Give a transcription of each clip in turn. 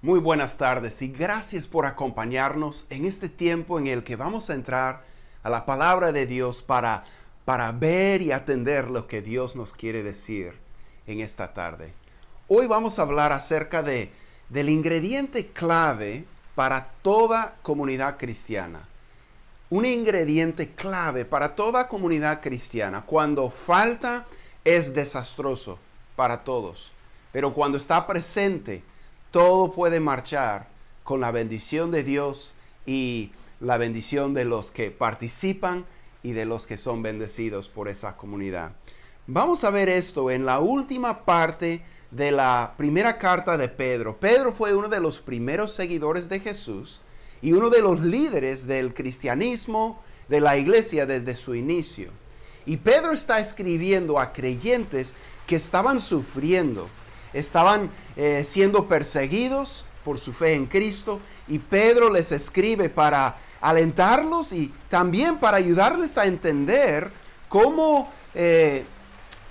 Muy buenas tardes y gracias por acompañarnos en este tiempo en el que vamos a entrar a la palabra de Dios para ver y atender lo que Dios nos quiere decir en esta tarde. Hoy vamos a hablar acerca del ingrediente clave para toda comunidad cristiana. Un ingrediente clave para toda comunidad cristiana. Cuando falta es desastroso para todos, pero cuando está presente, todo puede marchar con la bendición de Dios y la bendición de los que participan y de los que son bendecidos por esa comunidad. Vamos a ver esto en la última parte de la primera carta de Pedro. Pedro fue uno de los primeros seguidores de Jesús y uno de los líderes del cristianismo, de la iglesia desde su inicio. Y Pedro está escribiendo a creyentes que estaban sufriendo, estaban siendo perseguidos por su fe en Cristo, y Pedro les escribe para alentarlos y también para ayudarles a entender cómo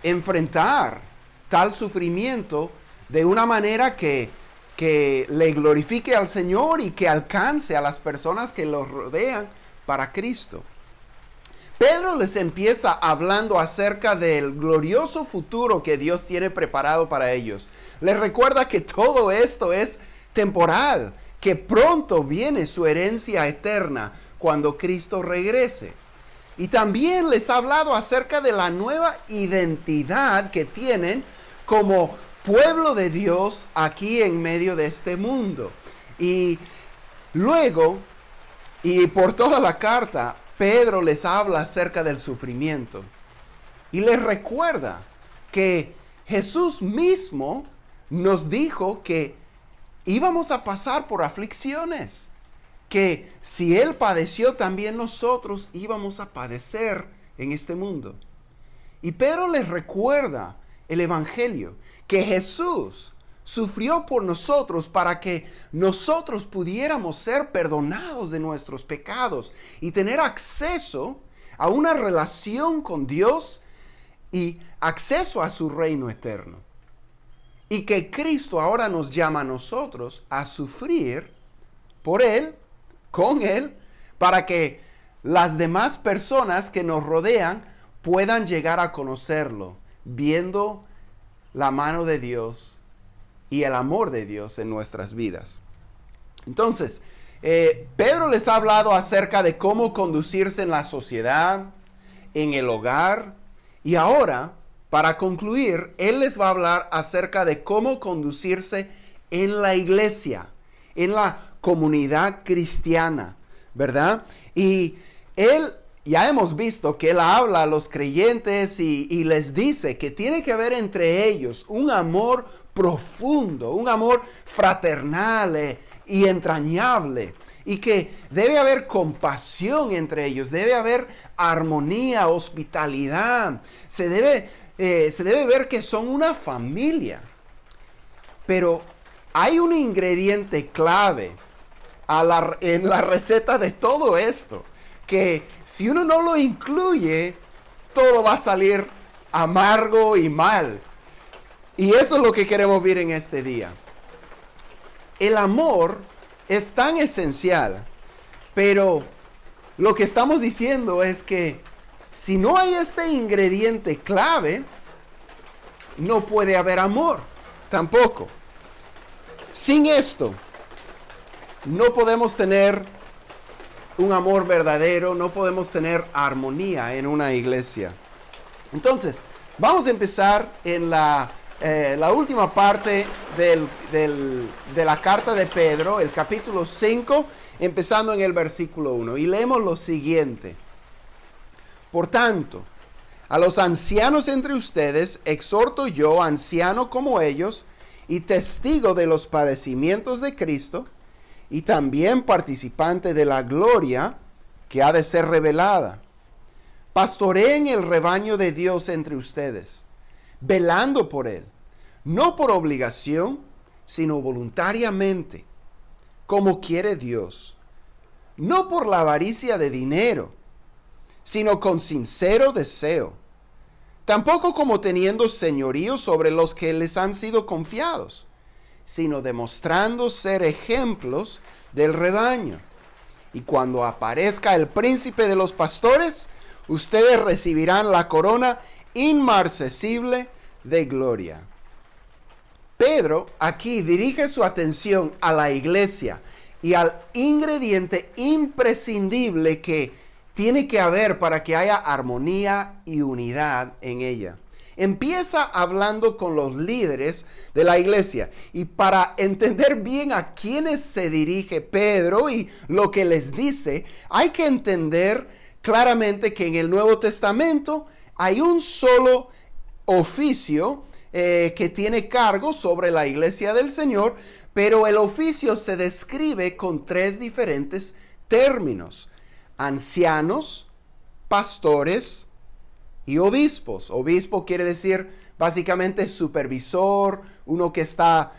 enfrentar tal sufrimiento de una manera que le glorifique al Señor y que alcance a las personas que los rodean para Cristo. Pedro les empieza hablando acerca del glorioso futuro que Dios tiene preparado para ellos. Les recuerda que todo esto es temporal, que pronto viene su herencia eterna cuando Cristo regrese. Y también les ha hablado acerca de la nueva identidad que tienen como pueblo de Dios aquí en medio de este mundo. Y luego, y por toda la carta, Pedro les habla acerca del sufrimiento y les recuerda que Jesús mismo nos dijo que íbamos a pasar por aflicciones, que si Él padeció, también nosotros íbamos a padecer en este mundo. Y Pedro les recuerda el Evangelio, que Jesús sufrió por nosotros para que nosotros pudiéramos ser perdonados de nuestros pecados y tener acceso a una relación con Dios y acceso a su reino eterno. Y que Cristo ahora nos llama a nosotros a sufrir por Él, con Él, para que las demás personas que nos rodean puedan llegar a conocerlo, viendo la mano de Dios y el amor de Dios en nuestras vidas. Entonces, Pedro les ha hablado acerca de cómo conducirse en la sociedad, en el hogar, y ahora, para concluir, él les va a hablar acerca de cómo conducirse en la iglesia, en la comunidad cristiana, ¿verdad? Y ya hemos visto que él habla a los creyentes y les dice que tiene que haber entre ellos un amor profundo, un amor fraternal y entrañable, y que debe haber compasión entre ellos, debe haber armonía, hospitalidad, se debe ver que son una familia. Pero hay un ingrediente clave en la receta de todo esto, que si uno no lo incluye, todo va a salir amargo y mal. Y eso es lo que queremos ver en este día. El amor es tan esencial, pero lo que estamos diciendo es que si no hay este ingrediente clave, no puede haber amor tampoco. Sin esto, no podemos tener un amor verdadero, no podemos tener armonía en una iglesia. Entonces, vamos a empezar en la última parte de la carta de Pedro, el capítulo 5, empezando en el versículo 1. Y leemos lo siguiente. Por tanto, a los ancianos entre ustedes exhorto yo, anciano como ellos, y testigo de los padecimientos de Cristo, y también participante de la gloria que ha de ser revelada. Pastoreen el rebaño de Dios entre ustedes, velando por él, no por obligación, sino voluntariamente, como quiere Dios, no por la avaricia de dinero, sino con sincero deseo, tampoco como teniendo señorío sobre los que les han sido confiados, sino demostrando ser ejemplos del rebaño. Y cuando aparezca el príncipe de los pastores, ustedes recibirán la corona inmarcesible de gloria. Pedro aquí dirige su atención a la iglesia y al ingrediente imprescindible que tiene que haber para que haya armonía y unidad en ella. Empieza hablando con los líderes de la iglesia, y para entender bien a quiénes se dirige Pedro y lo que les dice, hay que entender claramente que en el Nuevo Testamento hay un solo oficio que tiene cargo sobre la iglesia del Señor, pero el oficio se describe con tres diferentes términos: ancianos, pastores y obispos. Obispo quiere decir básicamente supervisor, uno que está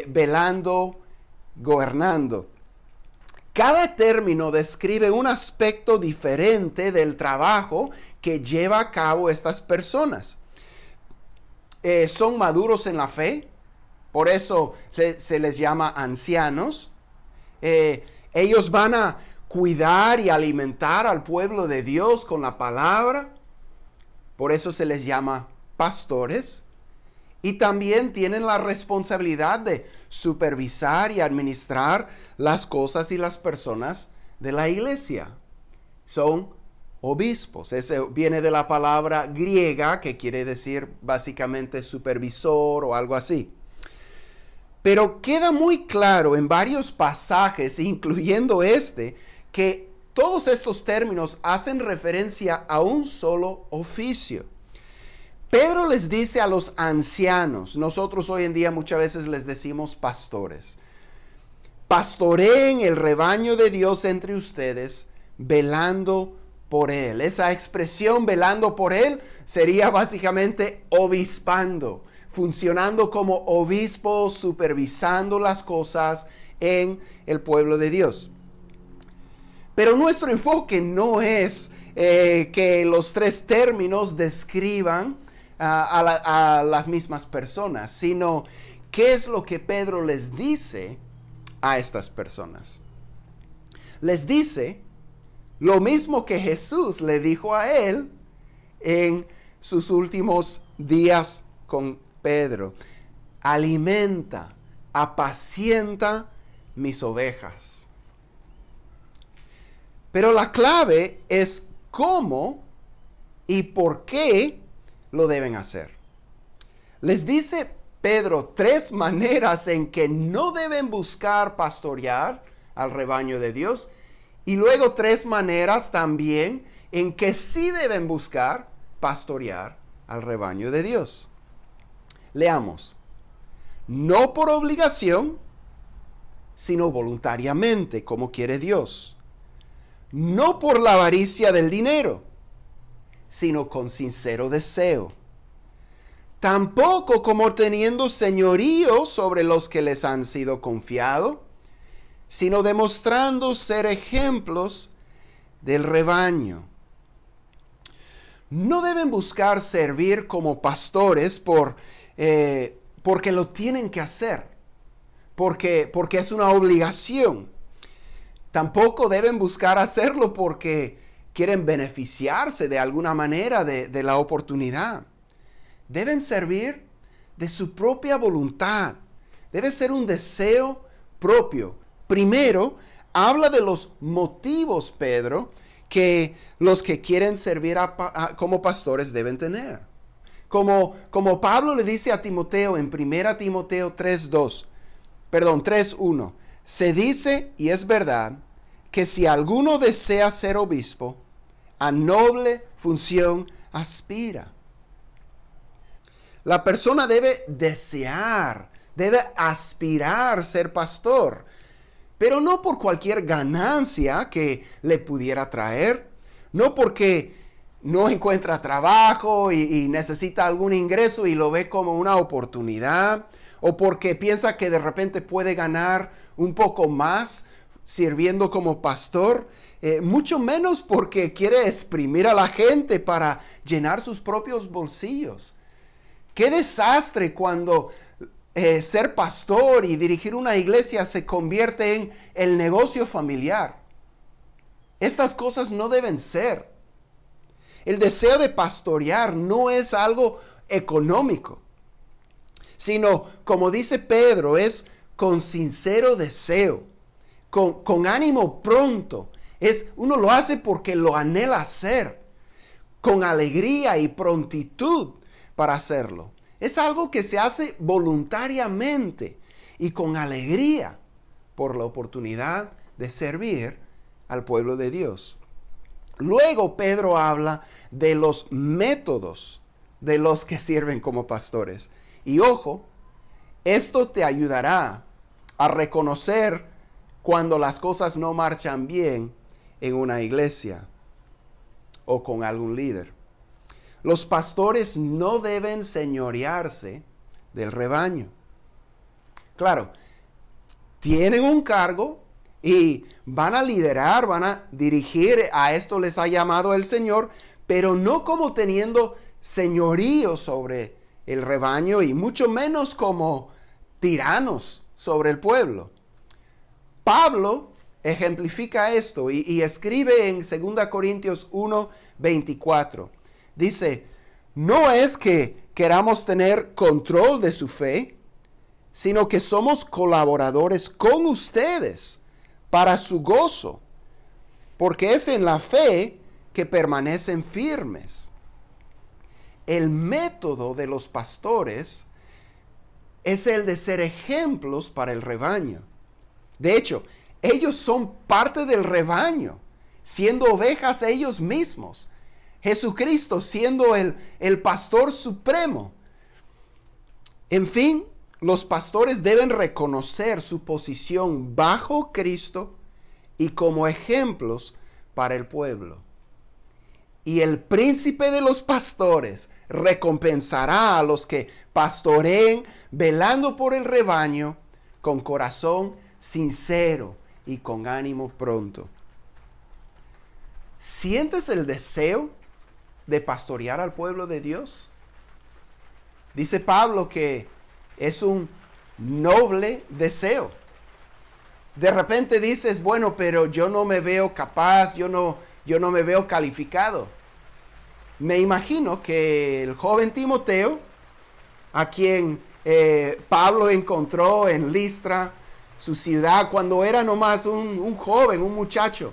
velando, gobernando. Cada término describe un aspecto diferente del trabajo que lleva a cabo estas personas. Son maduros en la fe, por eso se les llama ancianos. Ellos van a cuidar y alimentar al pueblo de Dios con la palabra, por eso se les llama pastores. Y también tienen la responsabilidad de supervisar y administrar las cosas y las personas de la iglesia. Son obispos. Ese viene de la palabra griega que quiere decir básicamente supervisor o algo así. Pero queda muy claro en varios pasajes, incluyendo este, que todos estos términos hacen referencia a un solo oficio. Pedro les dice a los ancianos, nosotros hoy en día muchas veces les decimos pastores: pastoreen el rebaño de Dios entre ustedes, velando por él. Esa expresión, velando por él, sería básicamente obispando, funcionando como obispo, supervisando las cosas en el pueblo de Dios. Pero nuestro enfoque no es que los tres términos describan a las mismas personas, sino qué es lo que Pedro les dice a estas personas. Les dice lo mismo que Jesús le dijo a él en sus últimos días con Pedro: alimenta, apacienta mis ovejas. Pero la clave es cómo y por qué lo deben hacer. Les dice Pedro tres maneras en que no deben buscar pastorear al rebaño de Dios, y luego tres maneras también en que sí deben buscar pastorear al rebaño de Dios. Leamos. No por obligación, sino voluntariamente, como quiere Dios. No por la avaricia del dinero, sino con sincero deseo. Tampoco como teniendo señorío sobre los que les han sido confiado, sino demostrando ser ejemplos del rebaño. No deben buscar servir como pastores porque lo tienen que hacer, porque es una obligación. Tampoco deben buscar hacerlo porque quieren beneficiarse de alguna manera de la oportunidad. Deben servir de su propia voluntad. Debe ser un deseo propio. Primero, habla de los motivos, Pedro, que los que quieren servir como pastores deben tener. Como Pablo le dice a Timoteo en 1 Timoteo 3:1, se dice, y es verdad, que si alguno desea ser obispo, a noble función aspira. La persona debe desear, debe aspirar ser pastor, pero no por cualquier ganancia que le pudiera traer, no porque no encuentra trabajo y necesita algún ingreso y lo ve como una oportunidad, o porque piensa que de repente puede ganar un poco más sirviendo como pastor, mucho menos porque quiere exprimir a la gente para llenar sus propios bolsillos. Qué desastre cuando ser pastor y dirigir una iglesia se convierte en el negocio familiar. Estas cosas no deben ser. El deseo de pastorear no es algo económico, sino, como dice Pedro, es con sincero deseo, con ánimo pronto. Uno lo hace porque lo anhela hacer, con alegría y prontitud para hacerlo. Es algo que se hace voluntariamente y con alegría por la oportunidad de servir al pueblo de Dios. Luego Pedro habla de los métodos de los que sirven como pastores. Y ojo, esto te ayudará a reconocer cuando las cosas no marchan bien en una iglesia o con algún líder. Los pastores no deben señorearse del rebaño. Claro, tienen un cargo y van a liderar, van a dirigir, a esto les ha llamado el Señor, pero no como teniendo señorío sobre el rebaño y mucho menos como tiranos sobre el pueblo. Pablo ejemplifica esto y escribe en 2 Corintios 1:24. Dice, no es que queramos tener control de su fe, sino que somos colaboradores con ustedes para su gozo, porque es en la fe que permanecen firmes. El método de los pastores es el de ser ejemplos para el rebaño. De hecho, ellos son parte del rebaño, siendo ovejas ellos mismos. Jesucristo siendo el pastor supremo. En fin, los pastores deben reconocer su posición bajo Cristo y como ejemplos para el pueblo. Y el príncipe de los pastores recompensará a los que pastoreen velando por el rebaño con corazón sincero y con ánimo pronto. ¿Sientes el deseo de pastorear al pueblo de Dios? Dice Pablo que es un noble deseo. De repente dices, bueno, pero yo no me veo capaz, yo no me veo calificado. Me imagino que el joven Timoteo, a quien Pablo encontró en Listra, su ciudad, cuando era nomás un joven, un muchacho,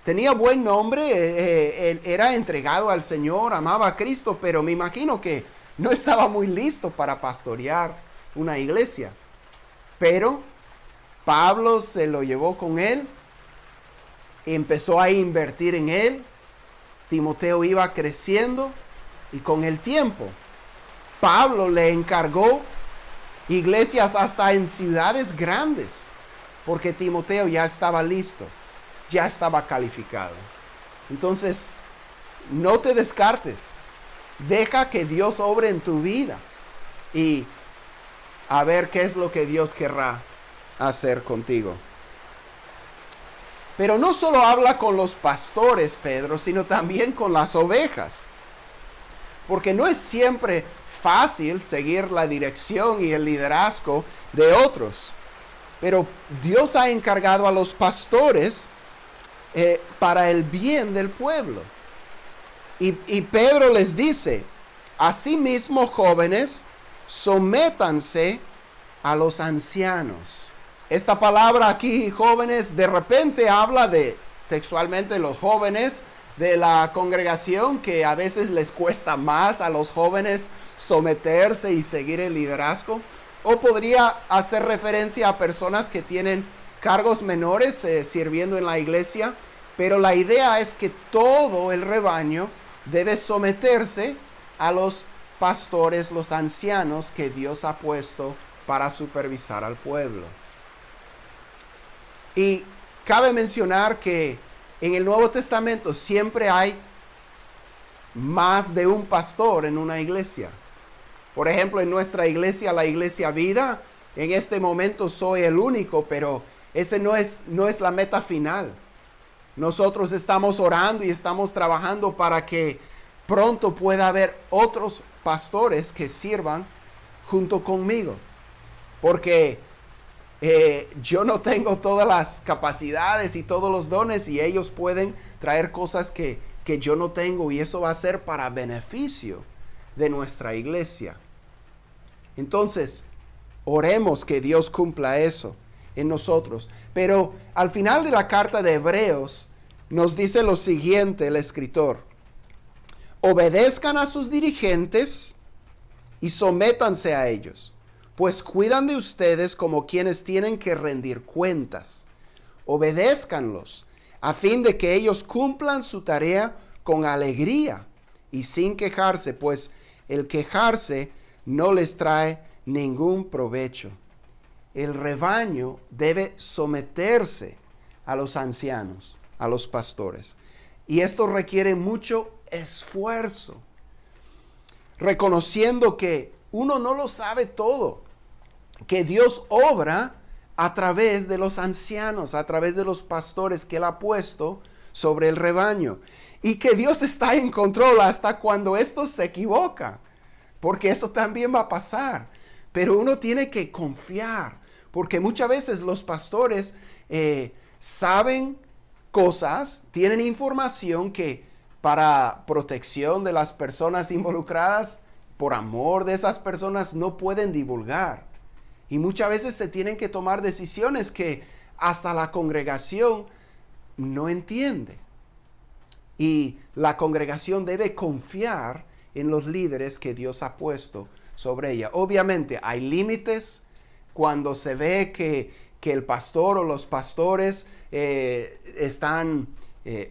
tenía buen nombre, era entregado al Señor, amaba a Cristo, pero me imagino que no estaba muy listo para pastorear una iglesia. Pero Pablo se lo llevó con él, empezó a invertir en él. Timoteo iba creciendo y con el tiempo Pablo le encargó iglesias hasta en ciudades grandes, porque Timoteo ya estaba listo, ya estaba calificado. Entonces, no te descartes. Deja que Dios obre en tu vida y a ver qué es lo que Dios querrá hacer contigo. Pero no solo habla con los pastores, Pedro, sino también con las ovejas. Porque no es siempre fácil seguir la dirección y el liderazgo de otros. Pero Dios ha encargado a los pastores para el bien del pueblo. Y Pedro les dice, asimismo, jóvenes, sométanse a los ancianos. Esta palabra aquí, jóvenes, de repente habla de, textualmente, los jóvenes de la congregación, que a veces les cuesta más a los jóvenes someterse y seguir el liderazgo. O podría hacer referencia a personas que tienen cargos menores sirviendo en la iglesia. Pero la idea es que todo el rebaño debe someterse a los pastores, los ancianos que Dios ha puesto para supervisar al pueblo. Y cabe mencionar que en el Nuevo Testamento siempre hay más de un pastor en una iglesia. Por ejemplo, en nuestra iglesia, la Iglesia Vida, en este momento soy el único, pero ese no es la meta final. Nosotros estamos orando y estamos trabajando para que pronto pueda haber otros pastores que sirvan junto conmigo. porque yo no tengo todas las capacidades y todos los dones y ellos pueden traer cosas que yo no tengo y eso va a ser para beneficio de nuestra iglesia. Entonces, oremos que Dios cumpla eso en nosotros. Pero al final de la carta de Hebreos nos dice lo siguiente el escritor: obedezcan a sus dirigentes y sométanse a ellos, pues cuidan de ustedes como quienes tienen que rendir cuentas. Obedézcanlos a fin de que ellos cumplan su tarea con alegría y sin quejarse, pues el quejarse no les trae ningún provecho. El rebaño debe someterse a los ancianos, a los pastores. Y esto requiere mucho esfuerzo, reconociendo que uno no lo sabe todo, que Dios obra a través de los ancianos, a través de los pastores que Él ha puesto sobre el rebaño, y que Dios está en control hasta cuando estos se equivocan, porque eso también va a pasar. Pero uno tiene que confiar, porque muchas veces los pastores saben cosas, tienen información que para protección de las personas involucradas, por amor de esas personas, no pueden divulgar. Y muchas veces se tienen que tomar decisiones que hasta la congregación no entiende. Y la congregación debe confiar en los líderes que Dios ha puesto sobre ella. Obviamente hay límites cuando se ve que el pastor o los pastores están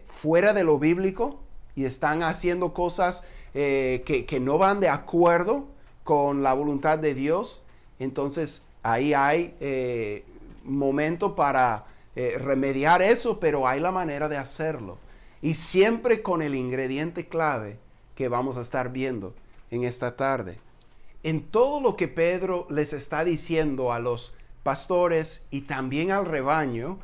fuera de lo bíblico y están haciendo cosas que no van de acuerdo con la voluntad de Dios. Entonces ahí hay momento para remediar eso, pero hay la manera de hacerlo. Y siempre con el ingrediente clave que vamos a estar viendo en esta tarde. En todo lo que Pedro les está diciendo a los pastores y también al rebaño,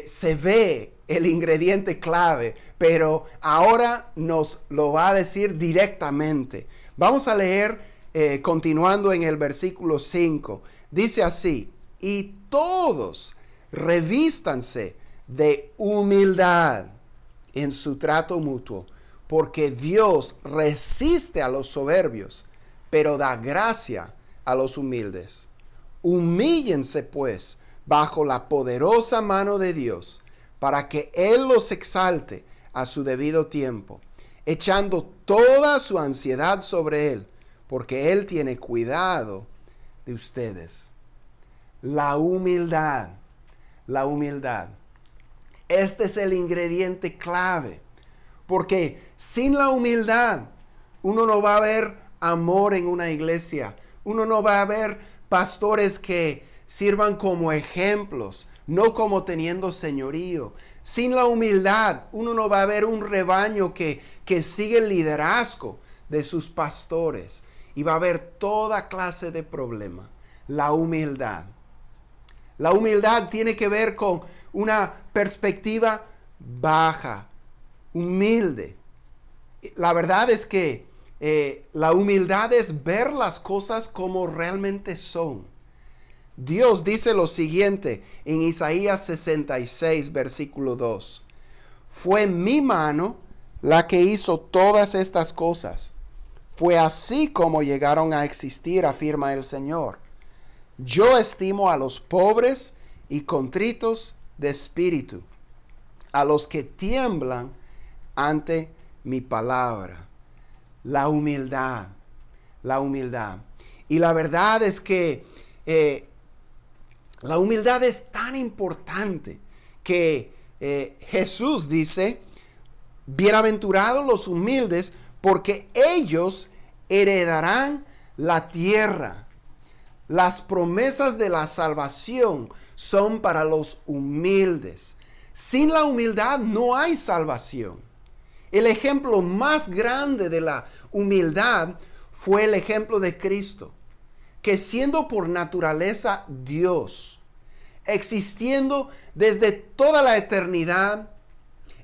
se ve el ingrediente clave, pero ahora nos lo va a decir directamente. Vamos a leer continuando en el versículo 5. Dice así: y todos revístanse de humildad en su trato mutuo, porque Dios resiste a los soberbios, pero da gracia a los humildes. Humíllense pues bajo la poderosa mano de Dios, para que Él los exalte a su debido tiempo, echando toda su ansiedad sobre Él, porque Él tiene cuidado de ustedes. La humildad, la humildad. Este es el ingrediente clave, porque sin la humildad uno no va a ver amor en una iglesia, uno no va a ver pastores que sirvan como ejemplos, no como teniendo señorío. Sin la humildad uno no va a ver un rebaño que sigue el liderazgo de sus pastores, y va a haber toda clase de problemas. La humildad tiene que ver con una perspectiva baja, humilde. La verdad es que la humildad es ver las cosas como realmente son. Dios dice lo siguiente en Isaías 66, versículo 2. Fue mi mano la que hizo todas estas cosas. Fue así como llegaron a existir, afirma el Señor. Yo estimo a los pobres y contritos de espíritu, a los que tiemblan ante mi palabra. La humildad, la humildad. Y la verdad es que la humildad es tan importante que Jesús dice: bienaventurados los humildes, porque ellos heredarán la tierra. Las promesas de la salvación son para los humildes. Sin la humildad no hay salvación. El ejemplo más grande de la humildad fue el ejemplo de Cristo, que siendo por naturaleza Dios, existiendo desde toda la eternidad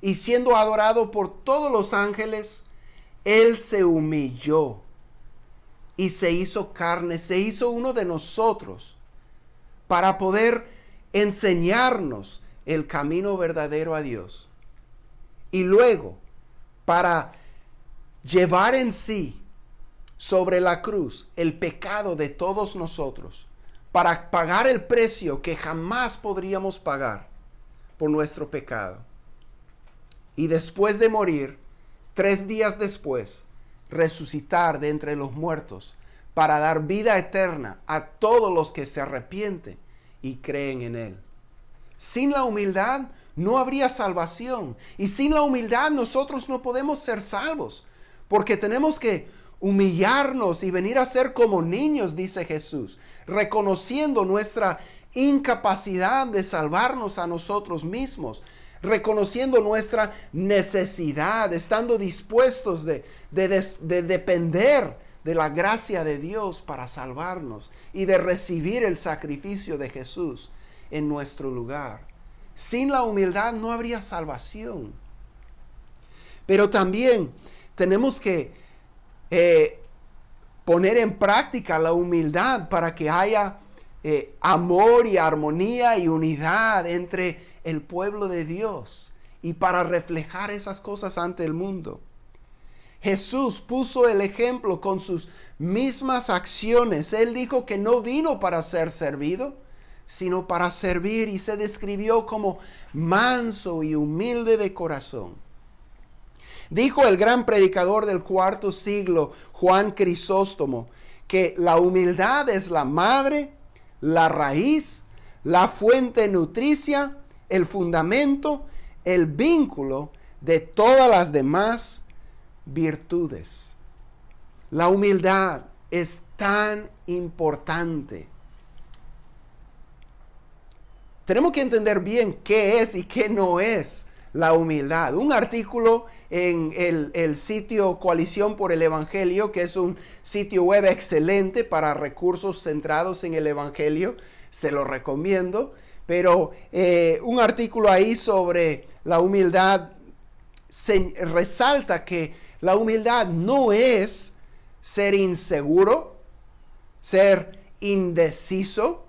y siendo adorado por todos los ángeles, Él se humilló y se hizo carne, se hizo uno de nosotros, para poder enseñarnos el camino verdadero a Dios. Y luego, para llevar en sí sobre la cruz el pecado de todos nosotros, para pagar el precio que jamás podríamos pagar por nuestro pecado. Y después de morir, 3 días después, resucitar de entre los muertos para dar vida eterna a todos los que se arrepienten y creen en Él. Sin la humildad no habría salvación, y sin la humildad nosotros no podemos ser salvos, porque tenemos que humillarnos y venir a ser como niños, dice Jesús, reconociendo nuestra incapacidad de salvarnos a nosotros mismos, reconociendo nuestra necesidad, estando dispuestos de depender de la gracia de Dios para salvarnos y de recibir el sacrificio de Jesús en nuestro lugar. Sin la humildad no habría salvación. Pero también tenemos que poner en práctica la humildad para que haya amor y armonía y unidad entre el pueblo de Dios y para reflejar esas cosas ante el mundo. Jesús puso el ejemplo con sus mismas acciones. Él dijo que no vino para ser servido, sino para servir, y se describió como manso y humilde de corazón. Dijo el gran predicador del cuarto siglo, Juan Crisóstomo, que la humildad es la madre, la raíz, la fuente nutricia, el fundamento, el vínculo de todas las demás virtudes. La humildad es tan importante. Tenemos que entender bien qué es y qué no es la humildad. Un artículo en el sitio Coalición por el Evangelio, que es un sitio web excelente para recursos centrados en el Evangelio, se lo recomiendo, pero un artículo ahí sobre la humildad resalta que la humildad no es ser inseguro, ser indeciso,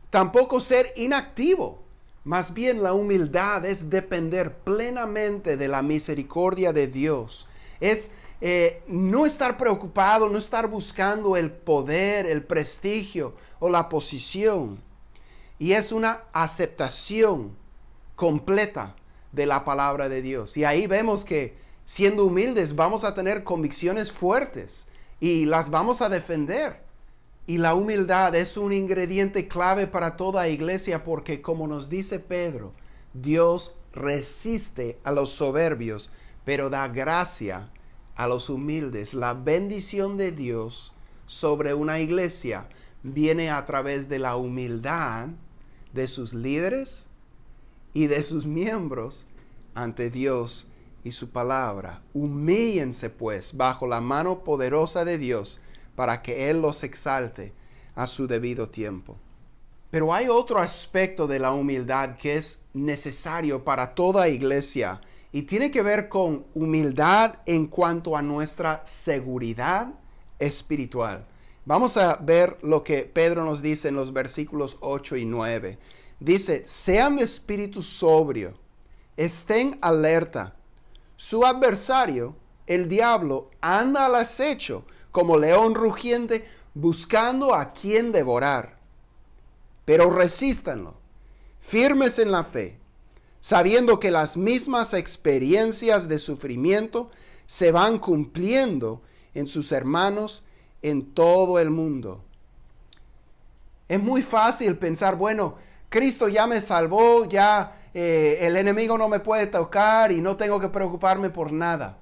tampoco ser inactivo. Más bien la humildad es depender plenamente de la misericordia de Dios. Es no estar preocupado, no estar buscando el poder, el prestigio o la posición. Y es una aceptación completa de la palabra de Dios. Y ahí vemos que siendo humildes vamos a tener convicciones fuertes y las vamos a defender. Y la humildad es un ingrediente clave para toda iglesia, porque como nos dice Pedro, Dios resiste a los soberbios, pero da gracia a los humildes. La bendición de Dios sobre una iglesia viene a través de la humildad de sus líderes y de sus miembros ante Dios y su palabra. Humíllense pues bajo la mano poderosa de Dios, para que Él los exalte a su debido tiempo. Pero hay otro aspecto de la humildad que es necesario para toda iglesia, y tiene que ver con humildad en cuanto a nuestra seguridad espiritual. Vamos a ver lo que Pedro nos dice en los versículos 8 y 9. Dice: sean de espíritu sobrio, estén alerta. Su adversario, el diablo, anda al acecho como león rugiente, buscando a quien devorar. Pero resístanlo, firmes en la fe, sabiendo que las mismas experiencias de sufrimiento se van cumpliendo en sus hermanos en todo el mundo. Es muy fácil pensar, bueno, Cristo ya me salvó, ya el enemigo no me puede tocar y no tengo que preocuparme por nada.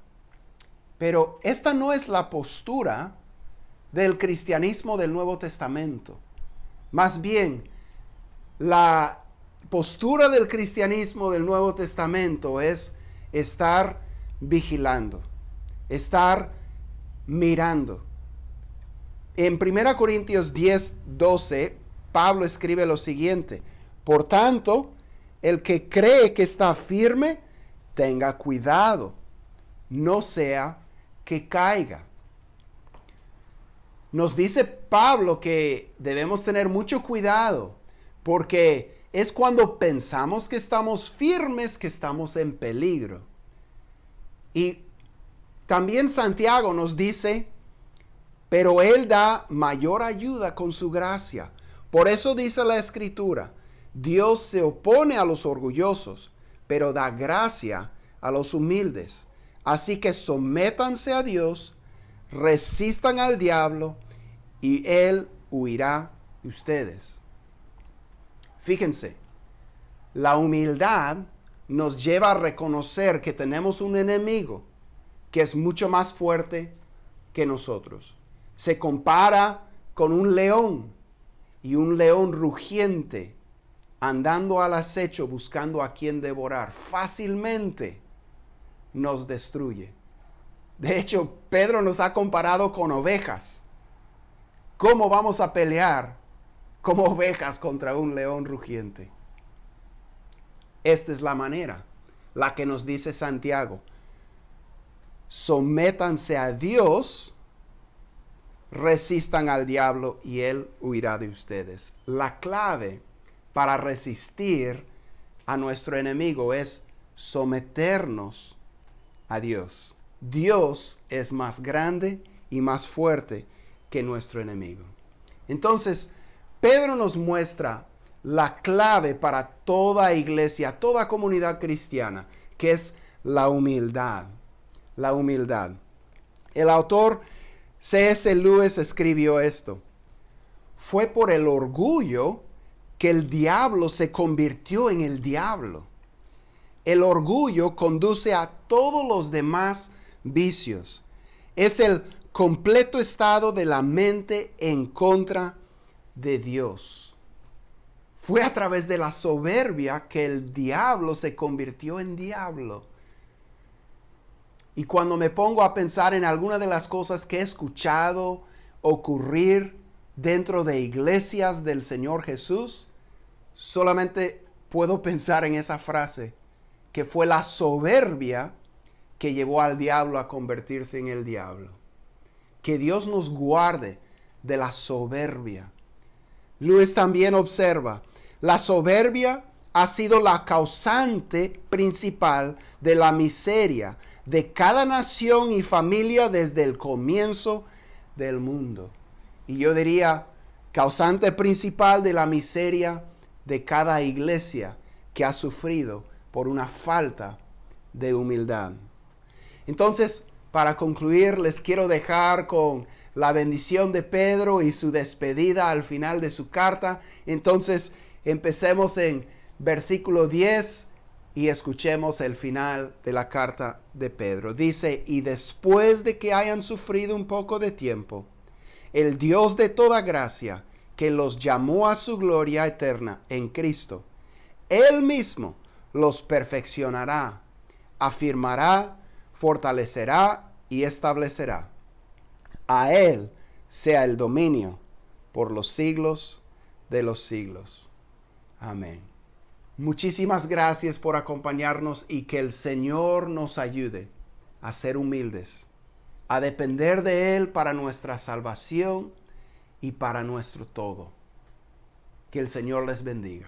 Pero esta no es la postura del cristianismo del Nuevo Testamento. Más bien, la postura del cristianismo del Nuevo Testamento es estar vigilando, estar mirando. En 1 Corintios 10:12, Pablo escribe lo siguiente: por tanto, el que cree que está firme, tenga cuidado, no sea que caiga. Nos dice Pablo que debemos tener mucho cuidado porque es cuando pensamos que estamos firmes que estamos en peligro. Y también Santiago nos dice, pero Él da mayor ayuda con su gracia. Por eso dice la Escritura, Dios se opone a los orgullosos, pero da gracia a los humildes. Así que sométanse a Dios, resistan al diablo y Él huirá de ustedes. Fíjense, la humildad nos lleva a reconocer que tenemos un enemigo que es mucho más fuerte que nosotros. Se compara con un león y un león rugiente andando al acecho buscando a quien devorar. Fácilmente nos destruye. De hecho, Pedro nos ha comparado con ovejas. ¿Cómo vamos a pelear como ovejas contra un león rugiente? Esta es la manera, la que nos dice Santiago. Sométanse a Dios, resistan al diablo y Él huirá de ustedes. La clave para resistir a nuestro enemigo es someternos a Dios. Dios es más grande y más fuerte que nuestro enemigo. Entonces, Pedro nos muestra la clave para toda iglesia, toda comunidad cristiana, que es la humildad. La humildad. El autor C.S. Lewis escribió esto. Fue por el orgullo que el diablo se convirtió en el diablo. El orgullo conduce a todos los demás vicios. Es el completo estado de la mente en contra de Dios. Fue a través de la soberbia que el diablo se convirtió en diablo. Y cuando me pongo a pensar en alguna de las cosas que he escuchado ocurrir dentro de iglesias del Señor Jesús, solamente puedo pensar en esa frase, que fue la soberbia que llevó al diablo a convertirse en el diablo. Que Dios nos guarde de la soberbia. Lewis también observa, la soberbia ha sido la causante principal de la miseria de cada nación y familia desde el comienzo del mundo. Y yo diría, causante principal de la miseria de cada iglesia que ha sufrido por una falta de humildad. Entonces, para concluir, les quiero dejar con la bendición de Pedro y su despedida al final de su carta. Entonces, empecemos en versículo 10 y escuchemos el final de la carta de Pedro. Dice, y después de que hayan sufrido un poco de tiempo, el Dios de toda gracia, que los llamó a su gloria eterna en Cristo, Él mismo los perfeccionará, afirmará, fortalecerá y establecerá. A Él sea el dominio por los siglos de los siglos. Amén. Muchísimas gracias por acompañarnos y que el Señor nos ayude a ser humildes, a depender de Él para nuestra salvación y para nuestro todo. Que el Señor les bendiga.